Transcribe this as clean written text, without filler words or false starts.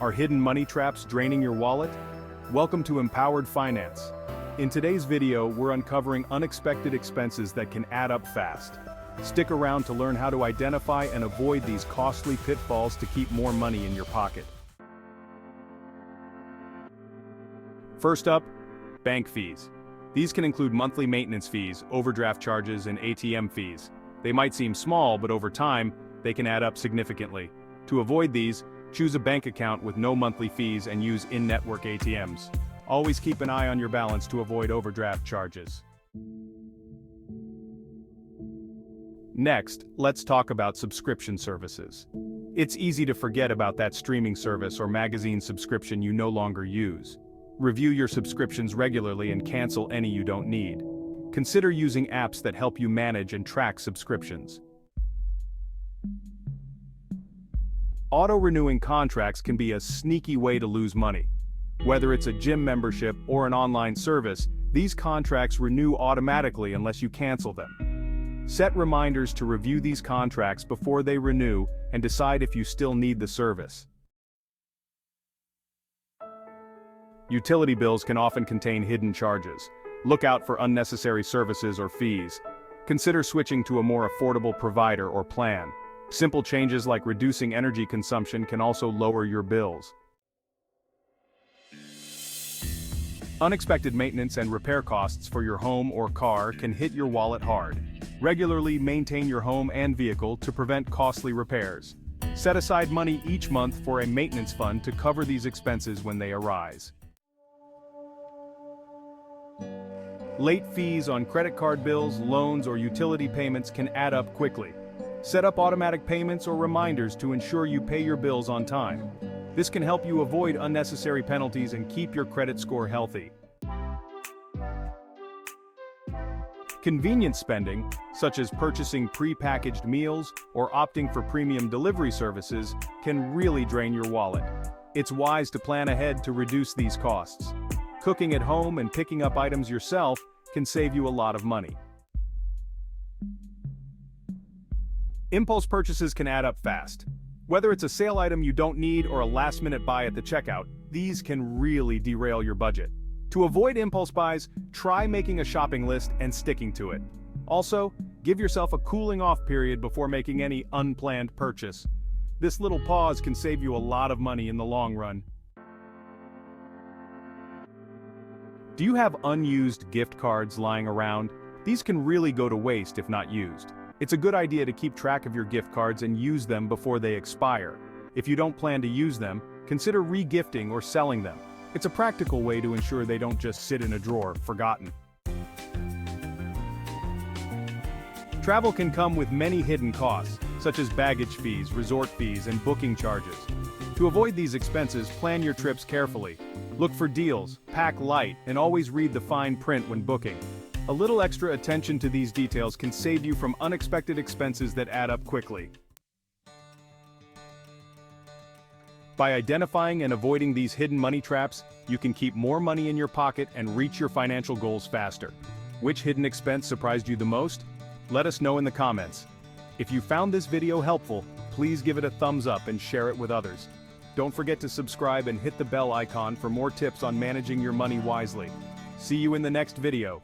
Are hidden money traps draining your wallet? Welcome to Empowered Finance. In today's video, we're uncovering unexpected expenses that can add up fast. Stick around to learn how to identify and avoid these costly pitfalls to keep more money in your pocket. First up, bank fees. These can include monthly maintenance fees, overdraft charges, and ATM fees. They might seem small, but over time, they can add up significantly. To avoid these, choose a bank account with no monthly fees and use in-network ATMs. Always keep an eye on your balance to avoid overdraft charges. Next, let's talk about subscription services. It's easy to forget about that streaming service or magazine subscription you no longer use. Review your subscriptions regularly and cancel any you don't need. Consider using apps that help you manage and track subscriptions. Auto-renewing contracts can be a sneaky way to lose money. Whether it's a gym membership or an online service, these contracts renew automatically unless you cancel them. Set reminders to review these contracts before they renew and decide if you still need the service. Utility bills can often contain hidden charges. Look out for unnecessary services or fees. Consider switching to a more affordable provider or plan. Simple changes like reducing energy consumption can also lower your bills. Unexpected maintenance and repair costs for your home or car can hit your wallet hard. Regularly maintain your home and vehicle to prevent costly repairs. Set aside money each month for a maintenance fund to cover these expenses when they arise. Late fees on credit card bills, loans, or utility payments can add up quickly. Set up automatic payments or reminders to ensure you pay your bills on time. This can help you avoid unnecessary penalties and keep your credit score healthy. Convenience spending, such as purchasing pre-packaged meals or opting for premium delivery services, can really drain your wallet. It's wise to plan ahead to reduce these costs. Cooking at home and picking up items yourself can save you a lot of money. Impulse purchases can add up fast. Whether it's a sale item you don't need or a last-minute buy at the checkout, these can really derail your budget. To avoid impulse buys, try making a shopping list and sticking to it. Also, give yourself a cooling-off period before making any unplanned purchase. This little pause can save you a lot of money in the long run. Do you have unused gift cards lying around? These can really go to waste if not used. It's a good idea to keep track of your gift cards and use them before they expire. If you don't plan to use them, consider re-gifting or selling them. It's a practical way to ensure they don't just sit in a drawer, forgotten. Travel can come with many hidden costs, such as baggage fees, resort fees, and booking charges. To avoid these expenses, plan your trips carefully. Look for deals, pack light, and always read the fine print when booking. A little extra attention to these details can save you from unexpected expenses that add up quickly. By identifying and avoiding these hidden money traps, you can keep more money in your pocket and reach your financial goals faster. Which hidden expense surprised you the most? Let us know in the comments. If you found this video helpful, please give it a thumbs up and share it with others. Don't forget to subscribe and hit the bell icon for more tips on managing your money wisely. See you in the next video.